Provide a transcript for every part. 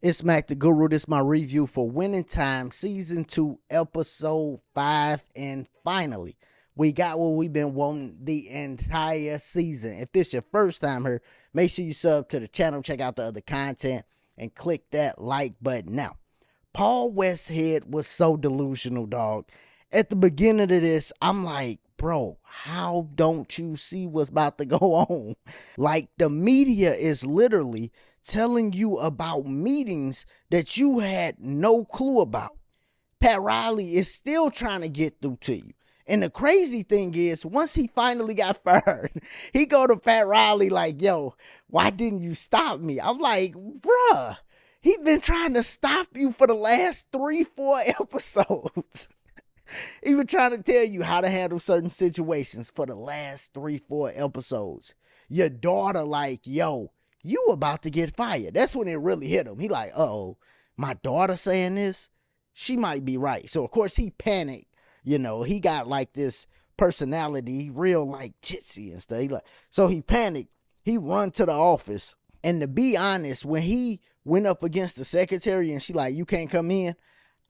It's MacTheGuru. This is my review for Winning Time Season 2, Episode 5. And finally, we got what we've been wanting the entire season. If this is your first time here, make sure you sub to the channel, check out the other content, and click that like button. Now, Paul Westhead was so delusional, dog. At the beginning of this, I'm like, bro, how don't you see what's about to go on? Like, the media is literally telling you about meetings that you had no clue about. Pat Riley is still trying to get through to you. And the crazy thing is, once he finally got fired, he go to Pat Riley like, yo, why didn't you stop me? I'm like, bruh, he been trying to stop you for the last 3-4 episodes. He been trying to tell you how to handle certain situations for the last 3-4 episodes. Your daughter like, yo, you about to get fired. That's when it really hit him. He like, uh-oh, my daughter saying this? She might be right. So, of course, he panicked. You know, he got like this personality, real like jitsy and stuff. So he panicked. He run to the office. And to be honest, when he went up against the secretary and she like, you can't come in,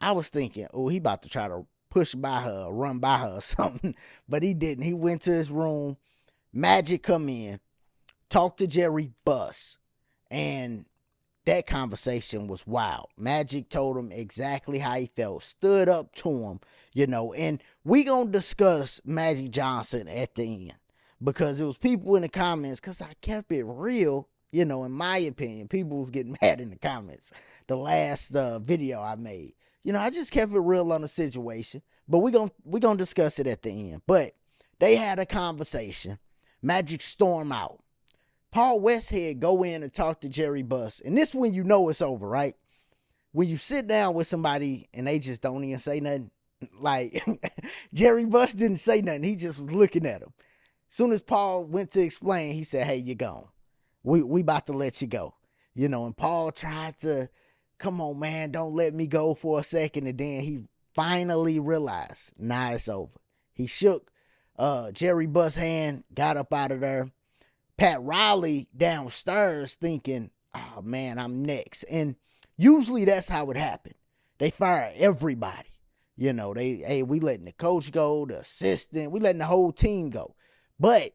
I was thinking, oh, he about to try to push by her or run by her or something. But he didn't. He went to his room. Magic come in. Talked to Jerry Buss, and that conversation was wild. Magic told him exactly how he felt, stood up to him, you know, and we gonna discuss Magic Johnson at the end because it was people in the comments, because I kept it real, you know, in my opinion. People was getting mad in the comments. The last video I made, you know, I just kept it real on the situation, but we gonna discuss it at the end. But they had a conversation. Magic storm out. Paul Westhead go in and talk to Jerry Buss. And this when you know it's over, right? When you sit down with somebody and they just don't even say nothing. Like, Jerry Buss didn't say nothing. He just was looking at him. Soon as Paul went to explain, he said, hey, you're gone. We about to let you go. You know, and Paul tried to, come on, man, don't let me go for a second. And then he finally realized, nah, it's over. He shook Jerry Buss' hand, got up out of there. Pat Riley downstairs thinking, oh man, I'm next. And usually that's how it happened. They fire everybody. You know, we letting the coach go, the assistant, we letting the whole team go. But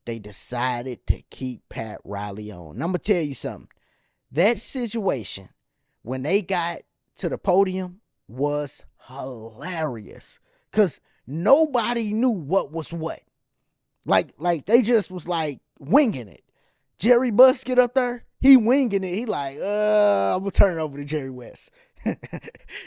they decided to keep Pat Riley on. And I'm going to tell you something. That situation, when they got to the podium, was hilarious. Because nobody knew what was what. Like they just was like winging it. Jerry Buss get up there, he winging it. He like, I'm gonna turn it over to Jerry West.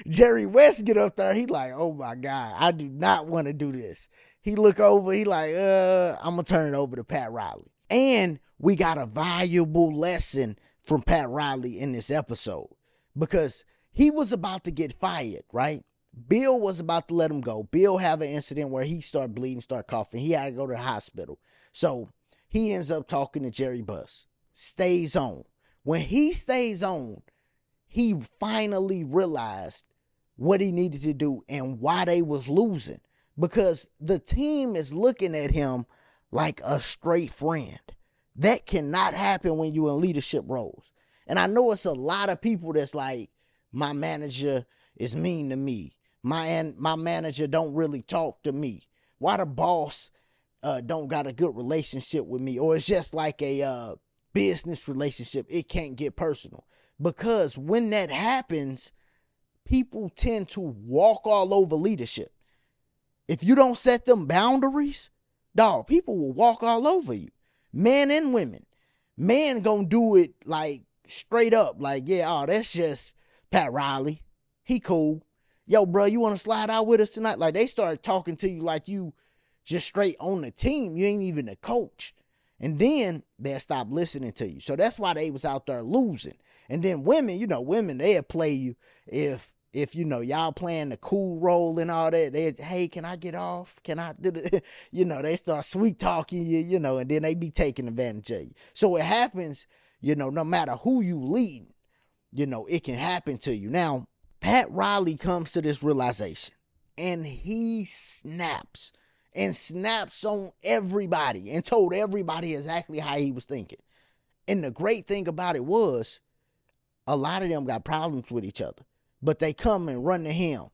Jerry West get up there, he like, oh my God, I do not want to do this. He look over, he like, I'm gonna turn it over to Pat Riley. And we got a valuable lesson from Pat Riley in this episode because he was about to get fired, right? Bill was about to let him go. Bill have an incident where he started bleeding, start coughing. He had to go to the hospital. So he ends up talking to Jerry Buss. Stays on. When he stays on, he finally realized what he needed to do and why they was losing. Because the team is looking at him like a straight friend. That cannot happen when you're in leadership roles. And I know it's a lot of people that's like, my manager is mean to me. My manager don't really talk to me. Why the boss don't got a good relationship with me? Or it's just like a business relationship. It can't get personal. Because when that happens, people tend to walk all over leadership. If you don't set them boundaries, dog, people will walk all over you. Men and women. Men gonna do it like straight up. Like, yeah, oh, that's just Pat Riley. He cool. Yo, bro, you want to slide out with us tonight? Like, they started talking to you like you just straight on the team. You ain't even a coach. And then they'll stop listening to you. So that's why they was out there losing. And then women, you know, they'll play you if you know, y'all playing the cool role and all that. They, hey, can I get off? Can I do it? You know, they start sweet talking you, you know, and then they be taking advantage of you. So it happens, you know, no matter who you lead, you know, it can happen to you. Now, Pat Riley comes to this realization and he snaps on everybody and told everybody exactly how he was thinking. And the great thing about it was A lot of them got problems with each other, but they come and run to him.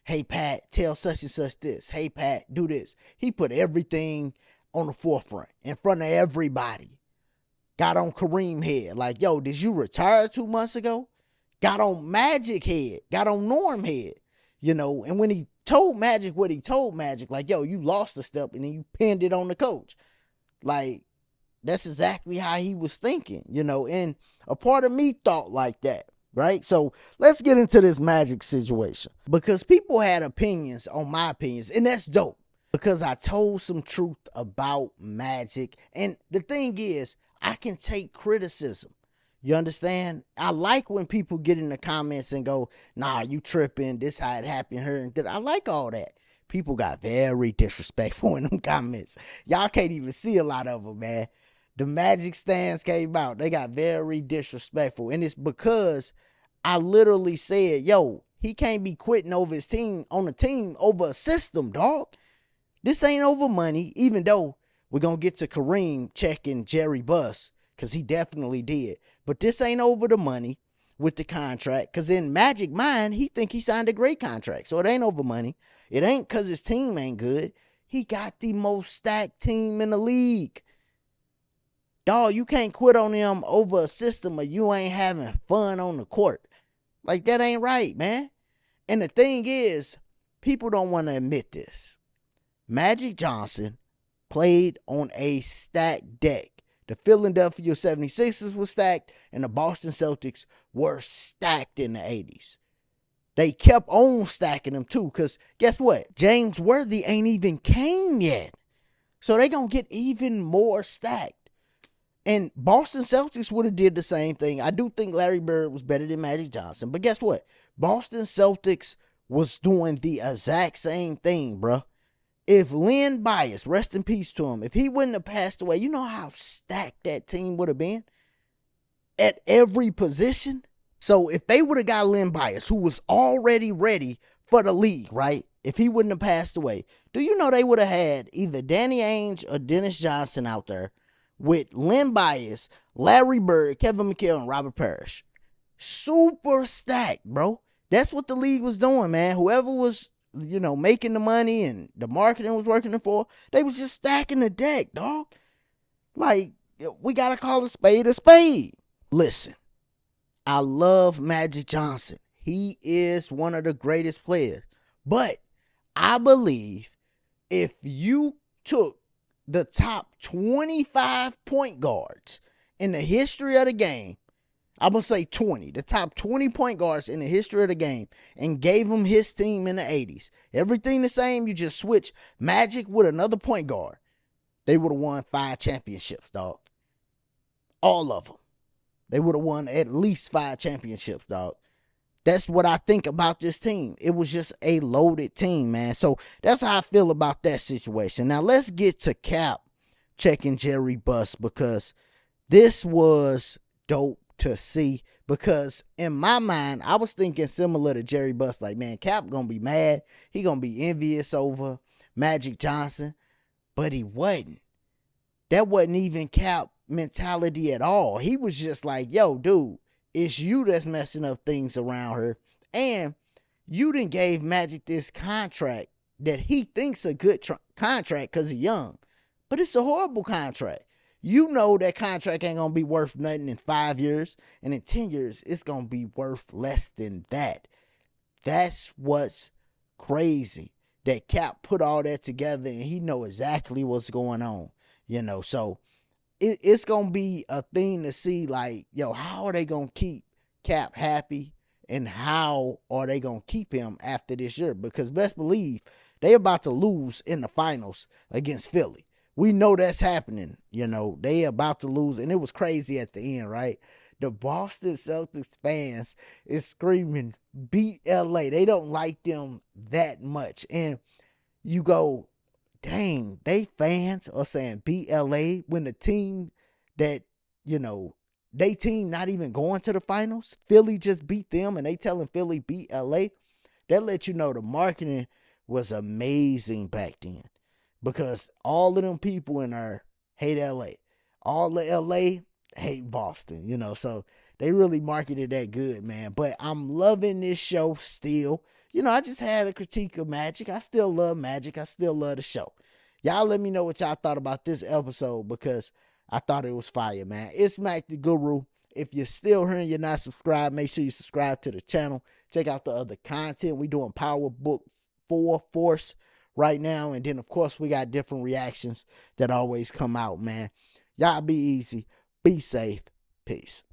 Hey, Pat, tell such and such this. Hey, Pat, do this. He put everything on the forefront in front of everybody. Got on Kareem head. Like, yo, did you retire 2 months ago? Got on Magic head. Got on Norm head. And when he told Magic what he told Magic, like, yo, you lost a step and then you pinned it on the coach. Like, that's exactly how he was thinking, and a part of me thought like that, right? So let's get into this Magic situation, because people had opinions on my opinions, and that's dope, because I told some truth about Magic. And the thing is, I can take criticism. You understand? I like when people get in the comments and go, nah, you tripping, this how it happened here and that. I like all that. People got very disrespectful in them comments. Y'all can't even see a lot of them, man. The Magic stands came out. They got very disrespectful. And it's because I literally said, yo, he can't be quitting over his team on the team over a system, dog. This ain't over money, even though we're going to get to Kareem checking Jerry Buss, because he definitely did. But this ain't over the money with the contract, because in Magic mind, he think he signed a great contract. So it ain't over money. It ain't because his team ain't good. He got the most stacked team in the league. Dog, you can't quit on them over a system or you ain't having fun on the court. Like, that ain't right, man. And the thing is, people don't want to admit this. Magic Johnson played on a stacked deck. The Philadelphia 76ers were stacked and the Boston Celtics were stacked in the 80s. They kept on stacking them too, because guess what? James Worthy ain't even came yet. So they going to get even more stacked. And Boston Celtics would have did the same thing. I do think Larry Bird was better than Magic Johnson. But guess what? Boston Celtics was doing the exact same thing, bruh. If Len Bias, rest in peace to him, if he wouldn't have passed away, you know how stacked that team would have been? At every position. So if they would have got Len Bias, who was already ready for the league, right? If he wouldn't have passed away, do you know they would have had either Danny Ainge or Dennis Johnson out there with Len Bias, Larry Bird, Kevin McHale, and Robert Parrish? Super stacked, bro. That's what the league was doing, man. Whoever was, making the money and the marketing was working for, they was just stacking the deck, dog. Like, we got to call a spade a spade. Listen, I love Magic Johnson. He is one of the greatest players. But I believe if you took the top 25 point guards in the history of the game, I'm going to say 20, the top 20 point guards in the history of the game, and gave him his team in the 80s, everything the same, you just switch Magic with another point guard, they would have won 5 championships, dog. All of them. They would have won at least 5 championships, dog. That's what I think about this team. It was just a loaded team, man. So that's how I feel about that situation. Now let's get to Cap checking Jerry Buss, because this was dope to see. Because in my mind, I was thinking similar to Jerry Buss, like, man, Cap gonna be mad. He gonna be envious over Magic Johnson. But he wasn't. That wasn't even Cap mentality at all. He was just like, yo, dude, it's you that's messing up things around her. And you done gave Magic this contract that he thinks a good contract because he's young. But it's a horrible contract. You know that contract ain't going to be worth nothing in 5 years. And in 10 years, it's going to be worth less than that. That's what's crazy. That Cap put all that together and he know exactly what's going on. So it's going to be a thing to see, like, yo, how are they going to keep Cap happy and how are they going to keep him after this year? Because best believe they about to lose in the finals against Philly. We know that's happening. They about to lose, and it was crazy at the end, right? The Boston Celtics fans is screaming, beat LA. They don't like them that much. And you go, dang, they fans are saying beat LA when the team that, they team not even going to the finals. Philly just beat them and they telling Philly beat LA. That let you know the marketing was amazing back then, because all of them people in there hate LA. All of LA hate Boston, so They really marketed that good, man. But I'm loving this show still. I just had a critique of Magic. I still love Magic. I still love the show. Y'all let me know what y'all thought about this episode because I thought it was fire, man. It's MacTheGuru. If you're still here and you're not subscribed, make sure you subscribe to the channel. Check out the other content. We're doing Power Book 4 Force right now. And then, of course, we got different reactions that always come out, man. Y'all be easy. Be safe. Peace.